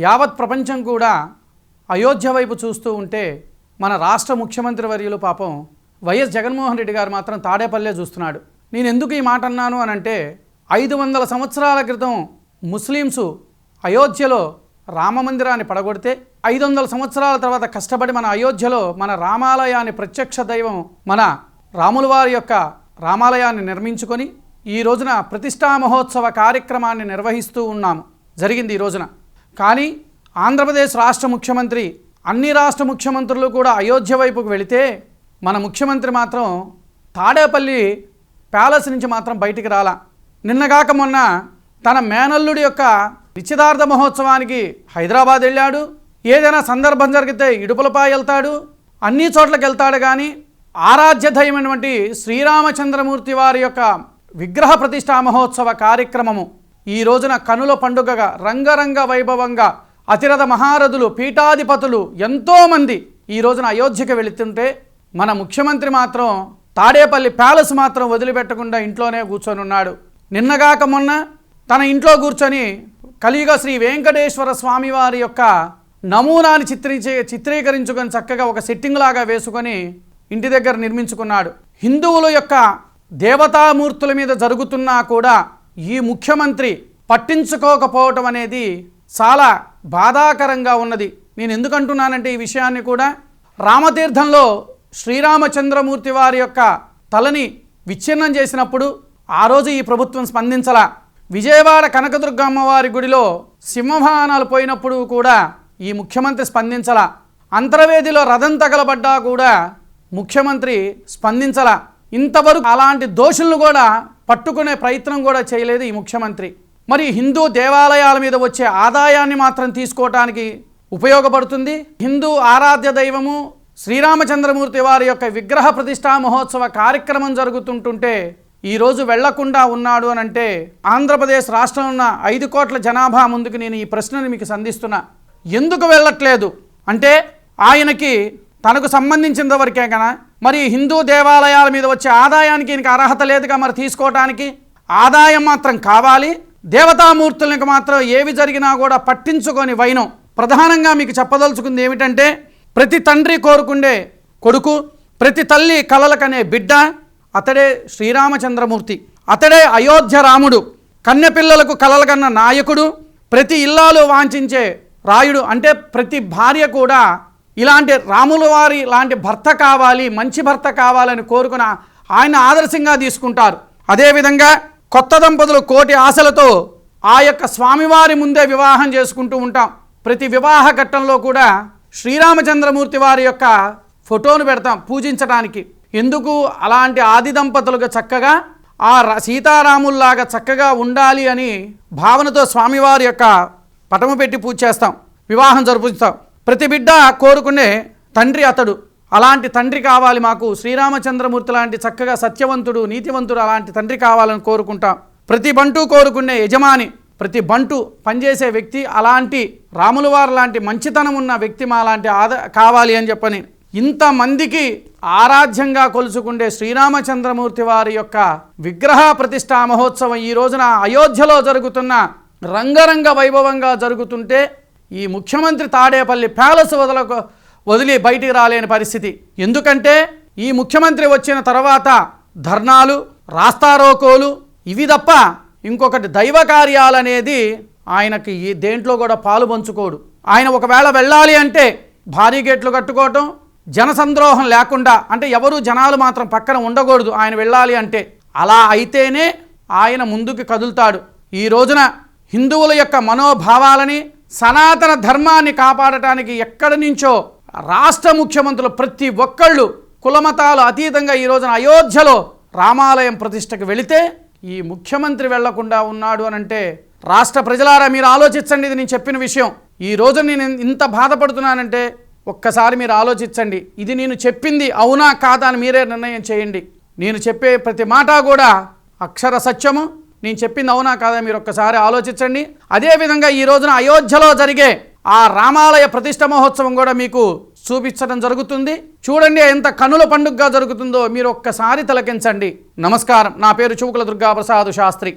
యావత్ ప్రపంచం కూడా అయోధ్య వైపు చూస్తూ ఉంటే మన రాష్ట్ర ముఖ్యమంత్రి వర్యులు పాపం వైఎస్ జగన్మోహన్ రెడ్డి గారు మాత్రం తాడేపల్లె చూస్తున్నాడు. నేను ఎందుకు ఈ మాట అన్నాను అనంటే 500 సంవత్సరాల క్రితం ముస్లిమ్సు అయోధ్యలో రామమందిరాన్ని పడగొడితే 500 సంవత్సరాల తర్వాత కష్టపడి మన అయోధ్యలో మన రామాలయాన్ని ప్రత్యక్ష దైవం మన రాముల వారి యొక్క రామాలయాన్ని నిర్మించుకొని ఈ రోజున ప్రతిష్టా మహోత్సవ కార్యక్రమాన్ని నిర్వహిస్తూ ఉన్నాము. జరిగింది ఈ రోజున. కానీ ఆంధ్రప్రదేశ్ రాష్ట్ర ముఖ్యమంత్రి అన్ని రాష్ట్ర ముఖ్యమంత్రులు కూడా అయోధ్య వైపుకు వెళితే మన ముఖ్యమంత్రి మాత్రం తాడేపల్లి ప్యాలెస్ నుంచి మాత్రం బయటికి రాలా. నిన్నగాక మొన్న తన మేనల్లుడి యొక్క నిశ్చితార్థ మహోత్సవానికి హైదరాబాద్ వెళ్ళాడు. ఏదైనా సందర్భం జరిగితే ఇడుపులపై వెళ్తాడు, అన్ని చోట్లకి వెళ్తాడు. కానీ ఆరాధ్య దైవమైనటువంటి శ్రీరామచంద్రమూర్తి వారి యొక్క విగ్రహ ప్రతిష్టా మహోత్సవ కార్యక్రమము ఈ రోజున కనుల పండుగగా రంగరంగ వైభవంగా అతిరథ మహారథులు పీఠాధిపతులు ఎంతోమంది ఈ రోజున అయోధ్యకి వెళుతుంటే మన ముఖ్యమంత్రి మాత్రం తాడేపల్లి ప్యాలెస్ మాత్రం వదిలిపెట్టకుండా ఇంట్లోనే కూర్చొని ఉన్నాడు. నిన్నగాక మొన్న తన ఇంట్లో కూర్చొని కలియుగ శ్రీ వెంకటేశ్వర స్వామి వారి యొక్క నమూనాని చిత్రీకరించుకొని చక్కగా ఒక సెట్టింగ్ లాగా వేసుకొని ఇంటి దగ్గర నిర్మించుకున్నాడు. హిందువుల యొక్క దేవతామూర్తుల మీద జరుగుతున్నా కూడా ఈ ముఖ్యమంత్రి పట్టించుకోకపోవటం అనేది చాలా బాధాకరంగా ఉన్నది. నేను ఎందుకంటున్నానంటే ఈ విషయాన్ని కూడా రామతీర్థంలో శ్రీరామచంద్రమూర్తి వారి యొక్క తలని విచ్ఛిన్నం చేసినప్పుడు ఆ రోజు ఈ ప్రభుత్వం స్పందించలా. విజయవాడ కనకదుర్గమ్మ వారి గుడిలో సింహవాహనాలు పోయినప్పుడు కూడా ఈ ముఖ్యమంత్రి స్పందించలా. అంతర్వేదిలో రథం తగలబడ్డా కూడా ముఖ్యమంత్రి స్పందించలా. ఇంతవరకు అలాంటి దోషులను కూడా పట్టుకునే ప్రయత్నం కూడా చేయలేదు ఈ ముఖ్యమంత్రి. మరి హిందూ దేవాలయాల మీద వచ్చే ఆదాయాన్ని మాత్రం తీసుకోవటానికి ఉపయోగపడుతుంది. హిందూ ఆరాధ్య దైవము శ్రీరామచంద్రమూర్తి వారి యొక్క విగ్రహ ప్రతిష్టా మహోత్సవ కార్యక్రమం జరుగుతుంటుంటే ఈరోజు వెళ్లకుండా ఉన్నాడు అని అంటే ఆంధ్రప్రదేశ్ రాష్ట్రంలో ఉన్న 5 కోట్ల జనాభా ముందుకు నేను ఈ ప్రశ్నను మీకు సంధిస్తున్నా. ఎందుకు వెళ్ళట్లేదు అంటే ఆయనకి తనకు సంబంధించిన వరకే కదా. మరి హిందూ దేవాలయాల మీద వచ్చే ఆదాయానికి ఈయనకి అర్హత లేదుగా మరి తీసుకోవటానికి. ఆదాయం మాత్రం కావాలి, దేవతామూర్తులకు మాత్రం ఏవి జరిగినా కూడా పట్టించుకొని వైనం. ప్రధానంగా మీకు చెప్పదలుచుకుంది ఏమిటంటే ప్రతి తండ్రి కోరుకుండే కొడుకు, ప్రతి తల్లి కలలకనే బిడ్డ అతడే శ్రీరామచంద్రమూర్తి. అతడే అయోధ్య రాముడు, కన్నెపిల్లలకు కలలకన్న నాయకుడు, ప్రతి ఇల్లాలు వాంఛించే రాయుడు. అంటే ప్రతి భార్య కూడా ఇలాంటి రాముల వారి లాంటి భర్త కావాలి, మంచి భర్త కావాలని కోరుకున్న ఆయన ఆదర్శంగా తీసుకుంటారు. అదేవిధంగా కొత్త దంపతులు కోటి ఆశలతో ఆ యొక్క స్వామివారి ముందే వివాహం చేసుకుంటూ ఉంటాం. ప్రతి వివాహ ఘట్టంలో కూడా శ్రీరామచంద్రమూర్తి వారి యొక్క ఫోటోను పెడతాం పూజించడానికి. ఎందుకు? అలాంటి ఆది దంపతులుగా చక్కగా ఆ సీతారాముల్లాగా చక్కగా ఉండాలి అని భావనతో స్వామివారి యొక్క పటము పెట్టి పూజ చేస్తాం, వివాహం జరుపుతాం. ప్రతి బిడ్డ కోరుకునే తండ్రి అతడు. అలాంటి తండ్రి కావాలి మాకు, శ్రీరామచంద్రమూర్తి లాంటి చక్కగా సత్యవంతుడు నీతివంతుడు అలాంటి తండ్రి కావాలని కోరుకుంటాం. ప్రతి బంటు కోరుకునే యజమాని, ప్రతి బంటు పనిచేసే వ్యక్తి అలాంటి రాముల వారు లాంటి మంచితనం ఉన్న వ్యక్తి మా లాంటి కావాలి అని చెప్పని ఇంతమందికి ఆరాధ్యంగా కొలుసుకుండే శ్రీరామచంద్రమూర్తి వారి యొక్క విగ్రహ ప్రతిష్టా మహోత్సవం ఈ రోజున అయోధ్యలో జరుగుతున్న రంగరంగ వైభవంగా జరుగుతుంటే ఈ ముఖ్యమంత్రి తాడేపల్లి ప్యాలెస్ వదిలి బయటికి రాలేని పరిస్థితి. ఎందుకంటే ఈ ముఖ్యమంత్రి వచ్చిన తర్వాత ధర్నాలు, రాస్తారోకోలు ఇవి తప్ప ఇంకొకటి దైవ కార్యాలనేది ఆయనకి ఈ దేంట్లో కూడా పాలు పంచుకోడు. ఆయన ఒకవేళ వెళ్ళాలి అంటే భారీ గేట్లు కట్టుకోవటం, జనసంద్రోహం లేకుండా, అంటే ఎవరు జనాలు మాత్రం పక్కన ఉండకూడదు ఆయన వెళ్ళాలి అంటే. అలా అయితేనే ఆయన ముందుకు కదులుతాడు. ఈ రోజున హిందువుల యొక్క మనోభావాలని సనాతన ధర్మాన్ని కాపాడటానికి ఎక్కడి నుంచో రాష్ట్ర ముఖ్యమంత్రులు ప్రతి ఒక్కళ్ళు కులమతాలు అతీతంగా ఈ రోజున అయోధ్యలో రామాలయం ప్రతిష్టకు వెళితే ఈ ముఖ్యమంత్రి వెళ్లకుండా ఉన్నాడు అని అంటే రాష్ట్ర ప్రజలారా మీరు ఆలోచించండి. ఇది నేను చెప్పిన విషయం. ఈ రోజు నేను ఇంత బాధపడుతున్నానంటే ఒక్కసారి మీరు ఆలోచించండి. ఇది నేను చెప్పింది అవునా కాదా అని మీరే నిర్ణయం చేయండి. నేను చెప్పే ప్రతి మాట కూడా అక్షర సత్యము. నేను చెప్పింది అవునా కాదా మీరు ఒక్కసారి ఆలోచించండి. అదేవిధంగా ఈ రోజున అయోధ్యలో జరిగే ఆ రామాలయ ప్రతిష్ఠ మహోత్సవం కూడా మీకు చూపించడం జరుగుతుంది. చూడండి ఎంత కనుల పండుగగా జరుగుతుందో మీరు ఒక్కసారి తిలకించండి. నమస్కారం. నా పేరు చూకుల దుర్గాప్రసాద్ శాస్త్రి.